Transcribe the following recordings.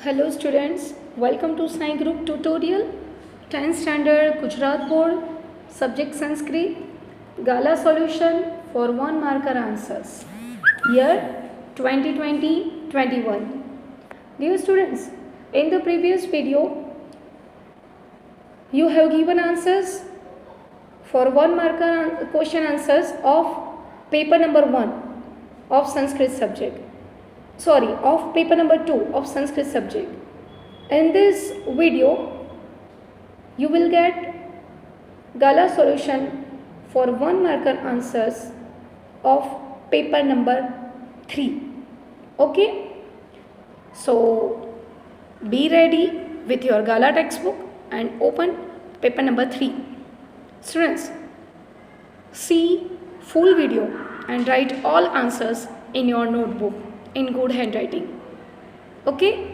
Hello students, welcome to Sai Group tutorial, 10th standard Gujarat board, subject Sanskrit, Gala solution for 1 marker answers, year 2020-21. Dear students, in the previous video, you have given answers for 1 marker question answers of paper number 1 of Sanskrit subject. Of paper number 2 of Sanskrit subject. In this video, you will get Gala solution for 1 marker answers of paper number 3. Okay? So, be ready with your Gala textbook and open paper number 3. Students, see full video and write all answers in your notebook in good handwriting. Okay?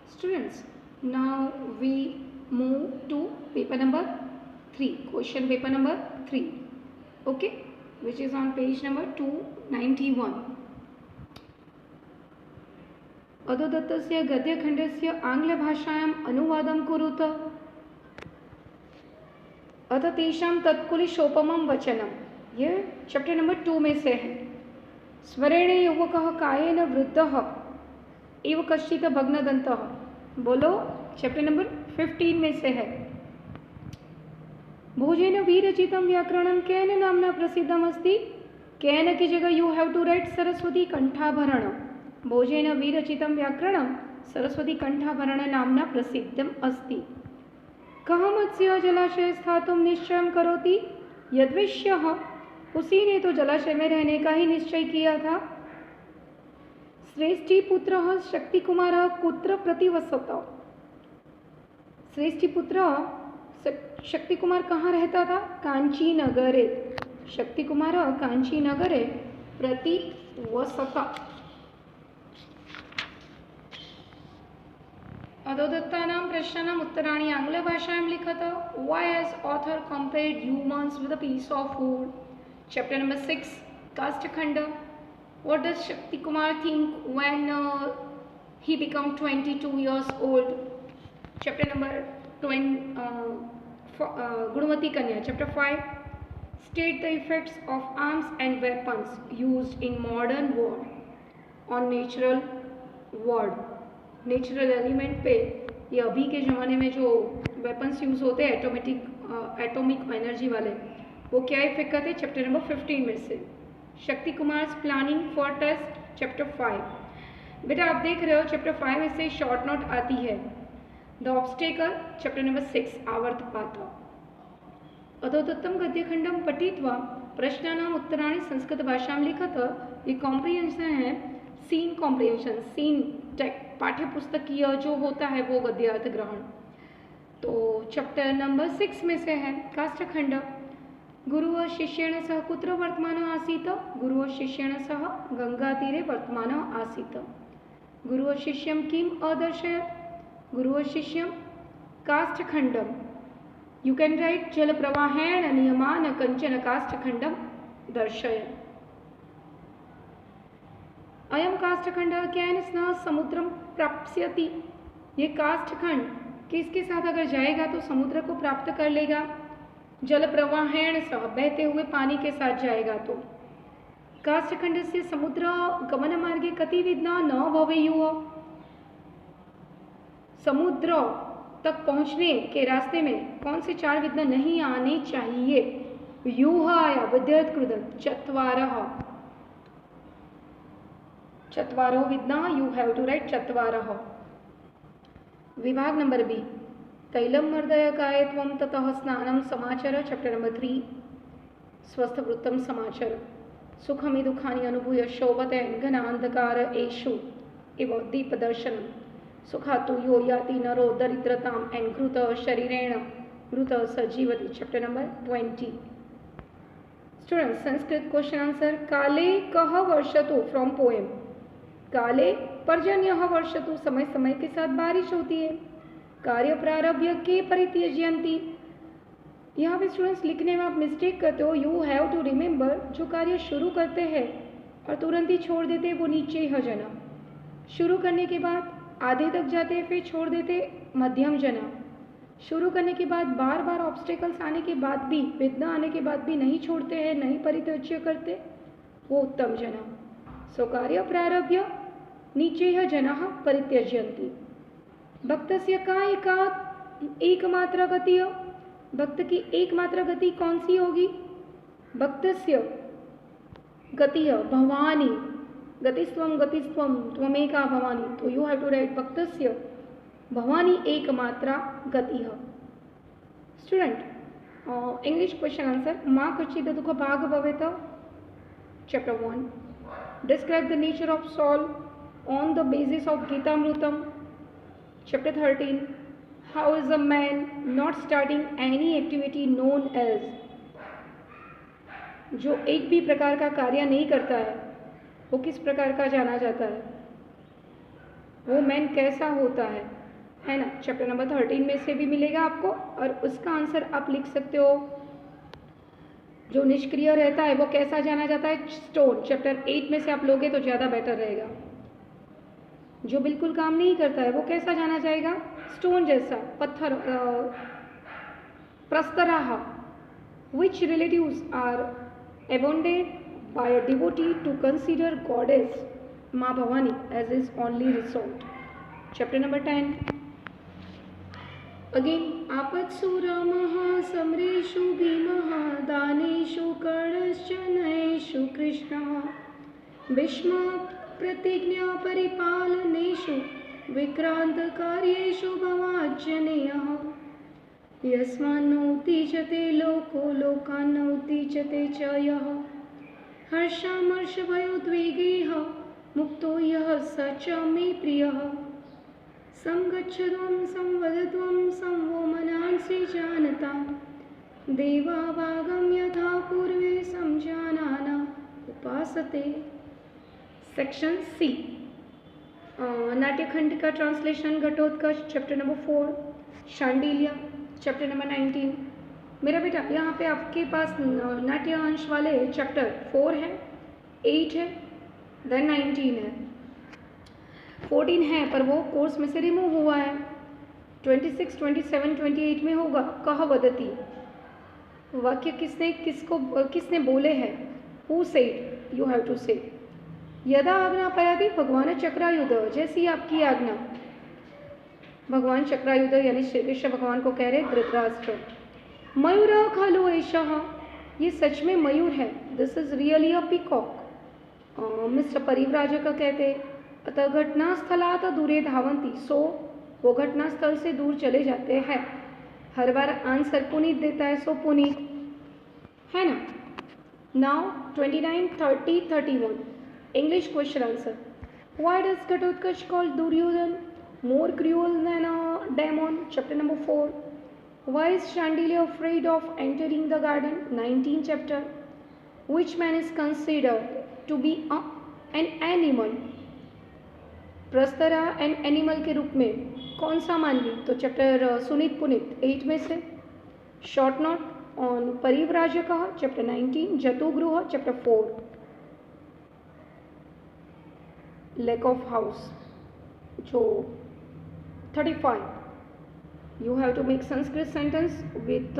Students, now we move to paper number 3, question paper number 3. Okay? Which is on page number 291. अधोदत्तस्य गद्यखण्डस्य आङ्ग्लभाषायाम् अनुवादं कुरुत अथ तेषां तत्कुलिशोपमं वचनम्. ये chapter number 2 में से है. स्मरेण युवकः कायेन वृद्धः एव कश्चित् भग्नदन्तः. बोलो, चैप्टर नंबर 15 में से है. भोजेन विरचितं व्याकरणं केन नाम्ना प्रसिद्धम् अस्ति. केन की जगह you have to write Saraswati Kanthabharana. भोजेन विरचितं व्याकरणं सरस्वती कंठाभरण नाम्ना प्रसिद्धम् अस्ति. कः मत्स्य जलाशये स्थातुं निश्चयं करोति. यद्वेश्यः, उसी ने तो जलाशय में रहने का ही निश्चय किया था. श्रेष्ठी पुत्र शक्ति कुमार कुत्र प्रतिवसत. श्रेष्ठी पुत्र शक्ति कुमार कहाँ रहता था. कांची नगरे. शक्ति कुमार कांची नगरे प्रतिवसत. अधोदत्तानां प्रश्नानाम् उत्तराणि आङ्ग्लभाषायां लिखत. Why has author compared humans with a piece of wood? Chapter number 6, Kashtakhanda. What does Shakti Kumar think when he became 22 years old? Chapter number 20, Gunamati Kanya. Chapter 5, state the effects of arms and weapons used in modern war on natural world. Natural element पे ये अभी के ज़माने में जो weapons use होते हैं atomic energy वाले, वो क्या इफेक्ट करते हैं. चैप्टर नंबर 15 में से. Shakti Kumar planning for test. Chapter 5. बेटा आप देख रहे हो चैप्टर 5 में से शॉर्ट नोट आती है. The obstacle. Chapter number 6 आवर्तपात. अधोदत्तं गद्यखंडं पठित्वा प्रश्नानाम् उत्तराणि संस्कृत भाषां लिखत. ये कॉम्प्रिहेंशन है, सीन कॉम्प्रिहेंशन, सीन टेक पाठ्यपुस्तकीय जो होता है वो गद्यार्थ ग्रहण. तो चैप्टर नंबर 6 में से है काष्ठखंड. गुरुः शिष्येण सह कुत्र वर्तमानः आसीत्. गुरुः शिष्येण सह गंगातीरे वर्तमानः आसीत्. गुरुः शिष्यं किम् अदर्शयत्. गुरुः शिष्यं काष्ठखंडं. यू कैन राइट जलप्रवाहेण नियमान कंचन काष्ठखंडं दर्शयत्. अयम काष्ठखंड केन स्न समुद्रम प्राप्स्यति. ये काष्ठखंड किसके साथ अगर जाएगा तो समुद्र को प्राप्त कर लेगा. जल प्रवाहेण सह, बहते हुए पानी के साथ जाएगा. तो काष्ठखंड से समुद्र गमन मार्गे कति विघ्ना न भवेयुः. समुद्र तक पहुंचने के रास्ते में कौन से 4 विघ्न नहीं आने चाहिए. यूह आया विद्युत कृदन. चत्वारो विघ्ना. यू हैव टू राइट चत्वारः. विभाग नंबर बी. तैलं मर्दय काये त्वं ततः स्नानं समाचर. Chapter number 3. स्वस्थवृत्तं समाचर. सुखमि दुःखानि अनुभूय शोभते घनान्धकार एषु इव दीपदर्शनं. सुखातु यो याति नरो दरिद्रताम् घृत शरीरेण घृत स जीवति. Chapter number 20. Student, Sanskrit question answer. काले कः वर्षतु. From poem. काले पर्जन्यः वर्षतु. समय समय के साथ बारिश होती है. कार्य प्रारभ्य के परित्यज्यन्ति. यहाँ पे स्टूडेंट्स लिखने में आप मिस्टेक करते हो. यू हैव टू रिमेंबर, जो कार्य शुरू करते हैं और तुरंत ही छोड़ देते हैं वो नीचे ही जना. शुरू करने के बाद आधे तक जाते फिर छोड़ देते, मध्यम जना। शुरू करने के बाद बार बार ऑब्स्टेकल्स आने के बाद भी, विघ्न आने के बाद भी नहीं छोड़ते हैं, नहीं परित्यज्य करते, वो उत्तम जना। सो कार्य प्रारभ्य नीचेह जनाः परित्यज्यन्ति। भक्तस्य का एकमात्र गतिः, भक्त की एकमात्र गति कौन सी होगी? भक्तस्य गतिः भवानी, गतिस्त्वं गतिस्त्वं त्वमेका भवानी। तो यू हैव टू राइट भक्तस्य भवानी एकमात्रा गतिः। Student, English question answer. मा क्वचित् दुःख भाग भवेत्। Chapter 1, describe the nature of soul on the basis of Gitamritam. Chapter 13, how is a man not starting any activity known as, जो एक भी प्रकार का कार्य नहीं करता है वो किस प्रकार का जाना जाता है, वो मैन कैसा होता है ना। चैप्टर नंबर 13 में से भी मिलेगा आपको, और उसका आंसर आप लिख सकते हो। जो निष्क्रिय रहता है वो कैसा जाना जाता है? स्टोन। चैप्टर 8 में से आप लोगे तो ज़्यादा बेटर रहेगा। जो बिल्कुल काम नहीं करता है वो कैसा जाना जाएगा? स्टोन जैसा, पत्थर। प्रस्तराः, which relatives are abandoned by a devotee to consider goddess Ma Bhavani as his only resort. Chapter number 10. Again, आपत्सु रामः समरेषु भीमः दानेषु कर्णश्च नयेषु कृष्णः भीष्म प्रतिज्ञा परिपालनेषु विक्रान्तकार्येषु भवाञ्जनेयः यस्मान्नोत्तीचते लोको लोकान्नोत्तीचते च यः हर्षामर्षभयोद्वेगैः मुक्तो यः स च मे प्रियः संगच्छध्वं संवदध्वं संवो मनांसि जानतां देवाभागं यथा पूर्वे संजानाना उपासते। सेक्शन सी, नाट्यखंड का translation Ghatotkach. Chapter number 4, Shandilya. Chapter number 19। मेरा बेटा यहाँ पे आपके पास नाट्य अंश वाले चैप्टर 4 है, 8 है, देन 19 है, 14 है, पर वो कोर्स में से रिमूव हुआ है। 26, 27, 28 में होगा। कह वदति, वाक्य किसने बोले हैं? Who said, you have to say. यदा आज्ञा पयाति भगवान चक्रायुध, जैसी आपकी आज्ञा। भगवान चक्रायुध यानी श्री कृष्ण भगवान को कह रहे धृतराष्ट्र। मयूर खलु एषः, ये सच में मयूर है। This is really a peacock. Mister Parivrajak कहते, अतः घटनास्थलात् दूरे धावन्ति, सो वो घटनास्थल से दूर चले जाते हैं। हर बार आंसर पुनीत देता है, सो पुनीत है ना। Now 29, 30, 31 English question answer. Why does Ghatotkach called Duryodhan more cruel than a demon? Chapter number 4. Why is Chandelier afraid of entering the garden? 19th chapter. Which man is considered to be an animal? प्रस्तरा an animal के रूप में कौन सा मानवी? तो chapter Sunit Puneet 8 में से। Short note on Parivrajak, chapter 19। Jatugriha, chapter 4। Lake of house, जो 35. You have to make Sanskrit sentence with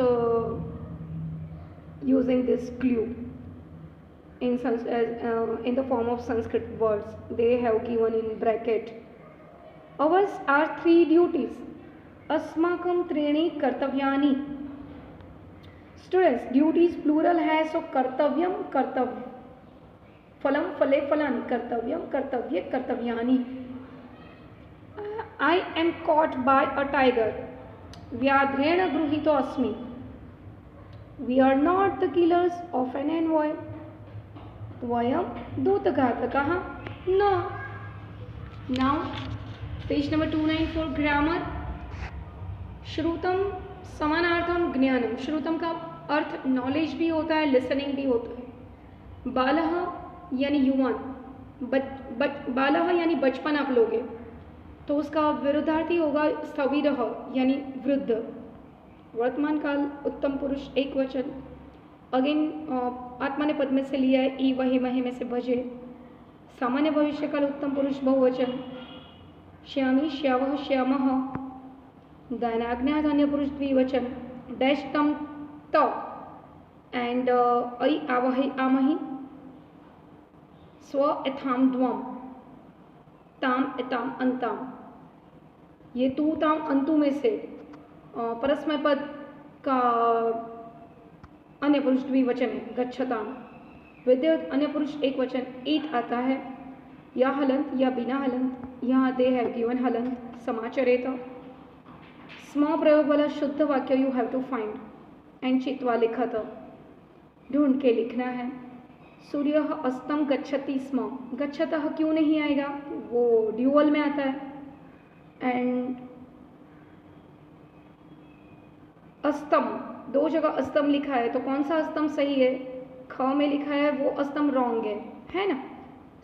using this clue in the form of Sanskrit words. They have given in bracket. Ours are 3 duties. अस्माकं त्रीणि कर्तव्यानि. Students, duties plural है, so Kartavyam कर्तव्य, फलम फले फलानि, कर्तव्यम कर्तव्ये कर्तव्यानि. I am caught by a tiger. व्याघ्रेण गृहीतो अस्मि. We are not the killers of an envoy. वयं दूतघातकाः न. Now, page number 294 grammar. श्रुतम समानार्थम ज्ञानम. श्रुतम का अर्थ नॉलेज भी होता है, लिसनिंग भी होता है. बालः यानी युवान, बालः यानी बचपन आप लोगे, तो उसका विरुद्धार्थी होगा स्थविरः यानी वृद्ध. वर्तमान काल उत्तम पुरुष एक वचन. अगेन आत्मा ने पद में से लिया है, ई वही महे में से भजे. सामान्य भविष्यकाल उत्तम पुरुष बहुवचन, श्यामी श्यावः श्यामः, दानाज्ञा धान्य पुरुष द्विवचन, डैश तम त एंड ऐ आवहि आमहि, स्व एथाम द्वम, ताम एताम अंताम। ये तू ताम अंतु में से परस्मै पद का अन्य पुरुष द्विवचन है, गच्छताम। विद्युत अन्य पुरुष एक वचन ईट आता है, या हलंत या बिना हलंत, यहाँ दे हैव गिवन हलंत, समाचरेत। स्म प्रयोग वाला शुद्ध वाक्य you have to find and चित्वा लिखत, ढूंढ के लिखना है। सूर्य अस्तम गच्छति स्म, गच्छतः क्यों नहीं आएगा, वो ड्यूअल में आता है। एंड अस्तम, दो जगह अस्तम लिखा है तो कौन सा अस्तम सही है, ख में लिखा है वो अस्तम रॉन्ग है ना।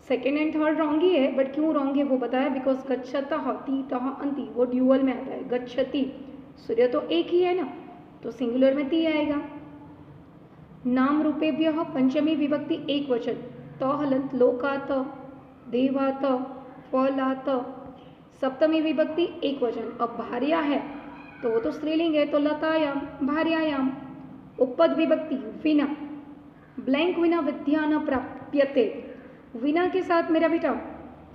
सेकेंड एंड थर्ड रॉन्ग ही है, बट क्यों रॉन्ग है वो बताया, बिकॉज गच्छतः तीतः अंति वो ड्यूअल में आता है। गच्छति सूर्य तो एक ही है ना, तो सिंगुलर में ती आएगा। नाम रूपेभ्यः पंचमी विभक्ति एक वचन, त हलंत लोकात, देवात, फलात। सप्तमी विभक्ति एक वचन, अब भार्या है तो वो तो स्त्रीलिंग है, तो लतायाम भार्यायाम। उपपद विभक्ति विना, ब्लैंक विना विद्या न प्राप्यते, विना के साथ मेरा बेटा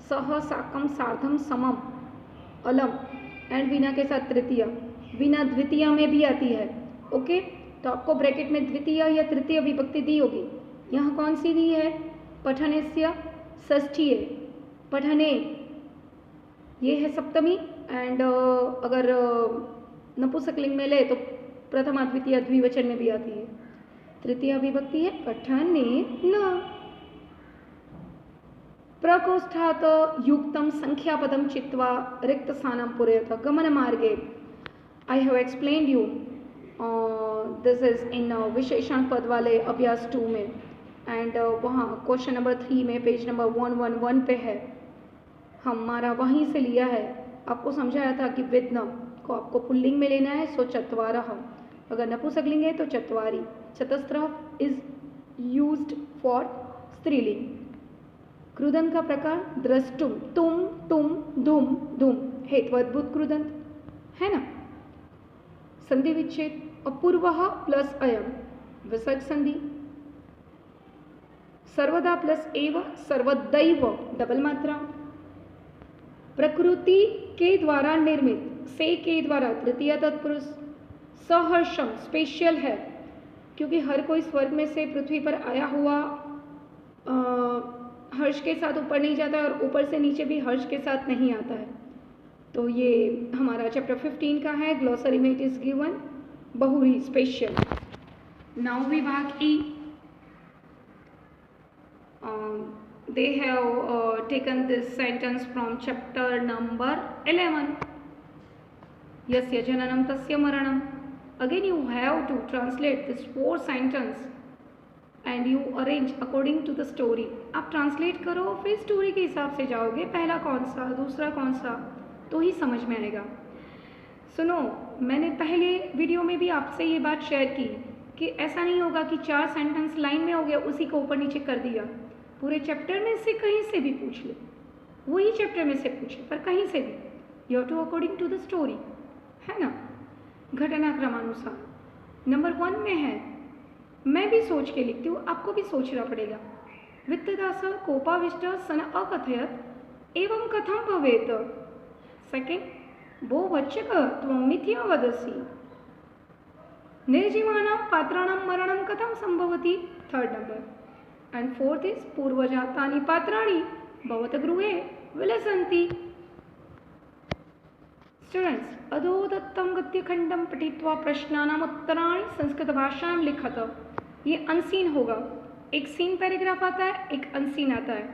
सह साकम सार्धम समम अलम, एंड विना के साथ तृतीय, विना द्वितीय में भी आती है। ओके, तो आपको ब्रैकेट में द्वितीय या तृतीय विभक्ति दी होगी, यहाँ कौन सी दी है, पठनेस्य षष्ठीय, पठने ये है सप्तमी। एंड अगर नपुंसकलिंग में ले तो प्रथमा द्वितीय द्विवचन में भी आती है। तृतीय विभक्ति है पठने न। प्रकोष्ठात् युक्तं संख्यापदं चित्वा रिक्त स्थानं पूरयत गमन मार्गे। I have explained you this is in विशेषण पद वाले अभ्यास 2 में, एंड वहाँ क्वेश्चन नंबर 3 में पेज नंबर 111 पे है, हमारा वहीं से लिया है। आपको समझाया था कि विद्न को आपको पुल्लिंग में लेना है, सो चत्वारः, अगर नपुंसकलिंग है तो चत्वारी। चतस्रः इज यूज्ड फॉर स्त्रीलिंग। क्रुदंत का प्रकार द्रष्टुम, तुम तुम धुम धुम, हेत्वद्भुत क्रुदंत है ना। संधि विच्छेद अपूर्वः प्लस अयम, विसर्ग संधि। सर्वदा प्लस एव, सर्वदैव डबल मात्रा। प्रकृति के द्वारा निर्मित, से के द्वारा तृतीय तत्पुरुष। सहर्षम स्पेशल है, क्योंकि हर कोई स्वर्ग में से पृथ्वी पर आया हुआ हर्ष के साथ ऊपर नहीं जाता है, और ऊपर से नीचे भी हर्ष के साथ नहीं आता है। तो ये हमारा चैप्टर 15 का है। ग्लोसरी में it is given Bahuri special. Now विभाग ई, they have taken this sentence from chapter number 11. Yasya jananam tasya maranam. Again you have to translate this 4 sentence and you arrange according to the story. आप translate करो, फिर story के हिसाब से जाओगे, पहला कौन सा दूसरा कौन सा, तो ही समझ में आएगा। सुनो, मैंने पहले वीडियो में भी आपसे ये बात शेयर की कि ऐसा नहीं होगा कि 4 सेंटेंस लाइन में हो गया उसी को ऊपर नीचे कर दिया। पूरे चैप्टर में से कहीं से भी पूछ ले, वही चैप्टर में से पूछे, पर कहीं से भी you have to according to the story, है ना, घटनाक्रमानुसार। नंबर 1 में है, मैं भी सोच के लिखती हूँ, आपको भी सोचना पड़ेगा। वित्तदास कोपाविष्ट सन अकथयत एवं कथम भवेत। सेकेंड, वो वच्चक त्वं मिथ्या वदसि। निर्जीवानां पात्राणां मरणं कथं संभवति। Third number. And fourth is पूर्वजातानि पात्राणि भवत गृहे विलसन्ति। स्टूडेंट्स, अधोदत्तं गद्यखंडं पठित्वा प्रश्नानाम् उत्तराणि संस्कृत भाषायां लिखत। ये अनसीन होगा, एक सीन पैराग्राफ आता है, एक अनसीन आता है।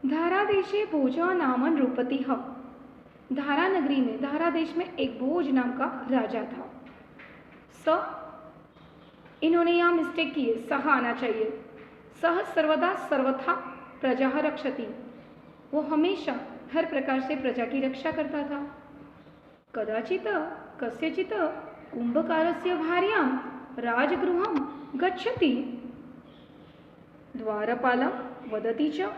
धारादेशे भोज नाम नृपतिः। धारा नगरी में, धारा देश में एक भोज नाम का राजा था। इन्होंने यहाँ मिस्टेक की है, सह आना चाहिए। सह सर्वदा सर्वथा प्रजा रक्षति, वो हमेशा हर प्रकार से प्रजा की रक्षा करता था। कदाचित कस्यचित कुंभकारस्य भार्यां राजगृहं गच्छति, द्वारपालं वदति च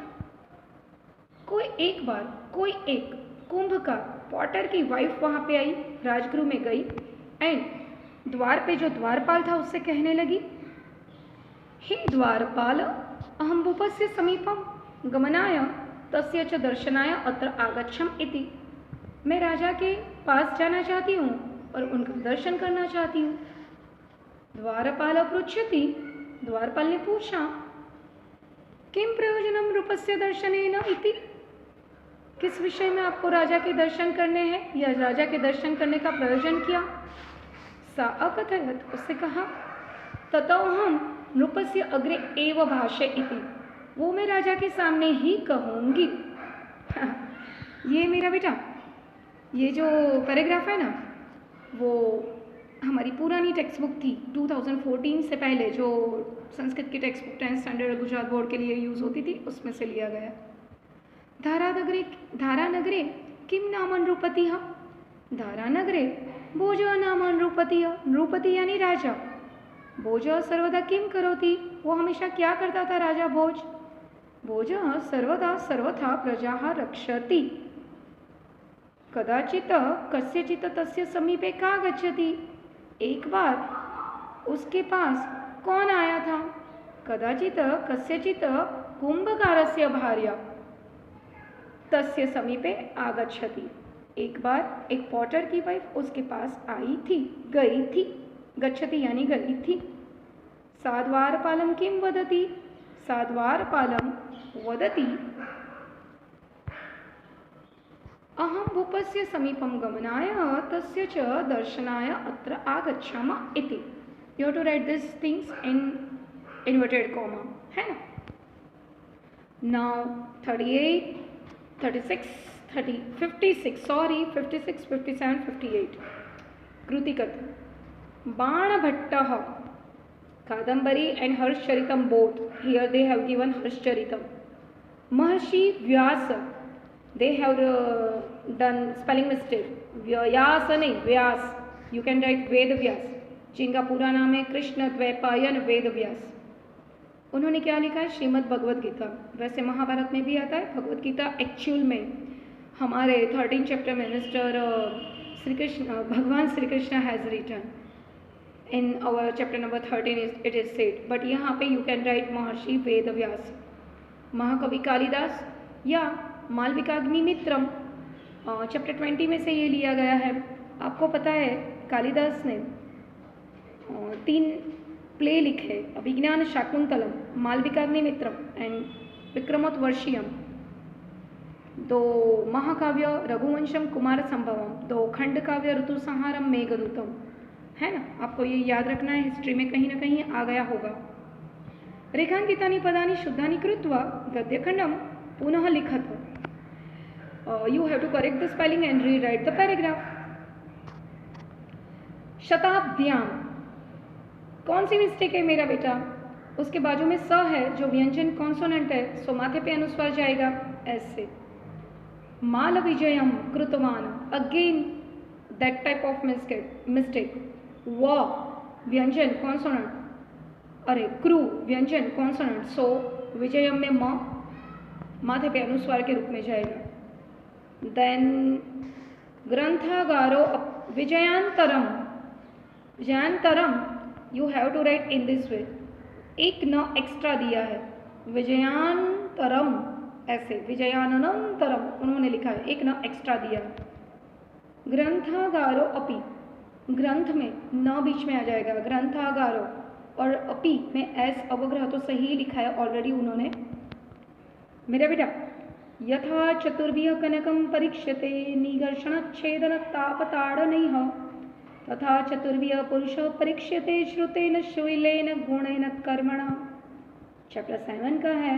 कोई एक कुंभकार पॉटर की वाइफ वहां पे आई, राजगृह में गई एंड द्वार पे जो द्वारपाल था उससे कहने लगी, हे द्वारपाल, अहम भूपस्य समीपम गमनाय तस्य च दर्शनाय अत्र आगच्छम इति। मैं राजा के पास जाना चाहती हूँ और उनका दर्शन करना चाहती हूँ। द्वारपाल पृच्छति, द्वारपाल ने पूछा, किम प्रयोजनम रूपस्य दर्शनेन इति, किस विषय में आपको राजा के दर्शन करने हैं या राजा के दर्शन करने का प्रयोजन किया। सा अकथयत, उससे कहा, ततो हम नृपस्य अग्रे एव भाष्य इति, वो मैं राजा के सामने ही कहूँगी। ये मेरा बेटा, ये जो पैराग्राफ है ना, वो हमारी पुरानी टेक्स्ट बुक थी 2014 से पहले, जो संस्कृत की text book 10th standard Gujarat board के लिए यूज़ होती थी, उसमें से लिया गया। धारानगरे किम नाम नृपति, धारानगरे भोज नाम नृपति, नृपति यानी राजा। भोज सर्वदा किम करोति, वो हमेशा क्या करता था राजा भोज। भोज सर्वदा सर्वथा प्रजा रक्षति। कदाचित कस्यचित तस्य समीपे का गच्छति, एक बार उसके पास कौन आया था। कदाचित कस्यचित कुंभकारस्य भार्या तस्य समीपे आगच्छति, एक बार एक पॉटर की वाइफ उसके पास आई थी, गई थी। गच्छति यानी गई थी। सा द्वारपालं किं वदति, सा द्वारपालं वदति, अहम भूपस्य समीपम गमनाय तस्य च दर्शनाय अत्र आगच्छामः इति। You have to write this things in inverted comma, है ना। नाउ 38, 36, 30, 56, सॉरी 56, 57, 58 कृति कथा। बाणभट्टः, Kadambari and हर्षचरितम both, here they have given हर्षचरितम। Maharshi Vyas, they have done spelling mistake, व्यास नहीं व्यास, you can write Ved Vyas, जिनका पूरा नाम है कृष्ण द्वैपायन वेद व्यास। उन्होंने क्या लिखा है, श्रीमद् भगवद गीता। वैसे महाभारत में भी आता है भगवद गीता, एक्चुअल में हमारे 13 चैप्टर में मिस्टर श्री कृष्ण, भगवान Shri Krishna has written in our chapter number 13 it is said, but यहाँ पे यू कैन राइट महर्षि वेद व्यास। महाकवि कालिदास या मालविकाग्निमित्रम चैप्टर 20 में से ये लिया गया है। आपको पता है कालिदास ने 3 प्ले लिखे, अभिज्ञान शाकुंतलम, मालविकाग्निमित्रम एंड विक्रमोत्वर्षीयम, 2 महाकाव्य रघुवंशम कुमार संभवम, 2 खंड काव्य ऋतुसंहारम मेघदूतम, है ना। आपको ये याद रखना है, हिस्ट्री में कहीं ना कहीं आ गया होगा। रेखांकितानि पदानि शुद्धानि कृत्वा गद्यखंडम पुनः लिखत। You have to correct the spelling and rewrite the paragraph. शताब्द्याम, कौन सी मिस्टेक है मेरा बेटा, उसके बाजू में स है जो व्यंजन कॉन्सोनेंट है, सो माथे पे अनुस्वार जाएगा ऐसे। माल विजयम कृतवान, again that type of mistake. व व्यंजन कॉन्सोनेंट, अरे क्रू व्यंजन कॉन्सोनेंट, सो विजयम में म माथे पे अनुस्वार के रूप में जाएगा। देन ग्रंथागारो विजयांतरम, विजयांतरम you have to write in this way, एक न एक्स्ट्रा दिया है, विजयांतरम ऐसे, विजयानंतरम उन्होंने लिखा है, एक न एक्स्ट्रा दिया है। ग्रंथागारो अपि, ग्रंथ में न बीच में आ जाएगा, ग्रंथागारो, और अपि में एस अवग्रह तो सही लिखा है ऑलरेडी उन्होंने। मेरा बेटा, यथा चतुर्भ्य कनकम परीक्षते निघर्षण छेदन तापताड़नैः, तथा चतुर्भ्य पुरुष परीक्षते श्रुतेन शैलेन गुणेन कर्मणा। चैप्टर 7 का है,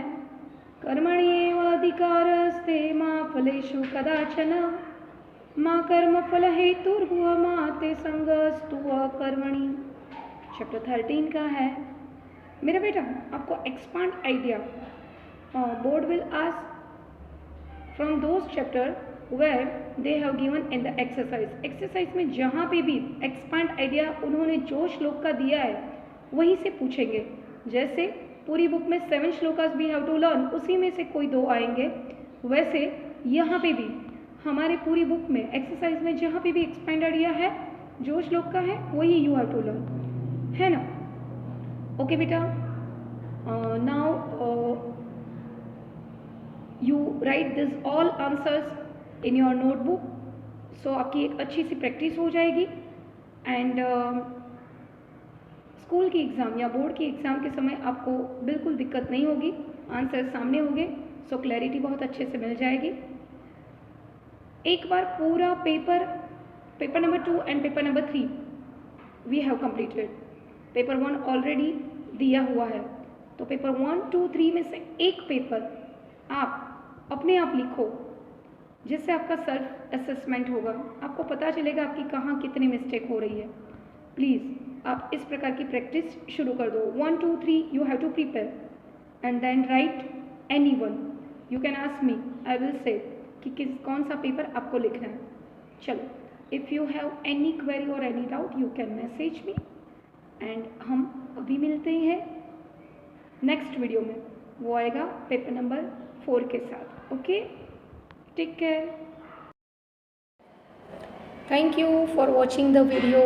कर्मण्येव अधिकारस्ते मा फलेषु कदाचन, मा कर्म फल हेतुर्भुव मा ते संगस्तु कर्मणि। चैप्टर 13 का है। मेरा बेटा, आपको expand idea, board will ask from those chapter where they have given in the exercise. Exercise में जहाँ पे भी एक्सपांड आइडिया उन्होंने जो श्लोक का दिया है वहीं से पूछेंगे। जैसे पूरी बुक में 7 shlokas we have to learn, उसी में से कोई 2 आएंगे, वैसे यहाँ पे भी हमारे पूरी बुक में एक्सरसाइज में जहाँ पे भी एक्सपेंडेड यह है जो श्लोक का है वही यू हैव टू लर्न, है ना। ओके बेटा, now you write this all answers in your notebook. So आपकी एक अच्छी सी प्रैक्टिस हो जाएगी एंड स्कूल की एग्ज़ाम या बोर्ड की एग्ज़ाम के समय आपको बिल्कुल दिक्कत नहीं होगी, आंसर सामने होंगे, सो क्लैरिटी बहुत अच्छे से मिल जाएगी। एक बार पूरा paper number 2 and paper number 3 we have completed. Paper 1 already दिया हुआ है, तो पेपर 1, 2, 3 में से एक पेपर आप अपने आप लिखो, जिससे आपका सेल्फ असेसमेंट होगा, आपको पता चलेगा आपकी कहाँ कितनी मिस्टेक हो रही है। प्लीज़ आप इस प्रकार की प्रैक्टिस शुरू कर दो। 1, 2, 3 you have to prepare and then write anyone, you can ask me, I will say कि कौन सा पेपर आपको लिखना है। चलो, if you have any query or any doubt you can message me and हम अभी मिलते हैं नेक्स्ट वीडियो में, वो आएगा पेपर नंबर 4 के साथ। Okay, take care, thank you for watching the video.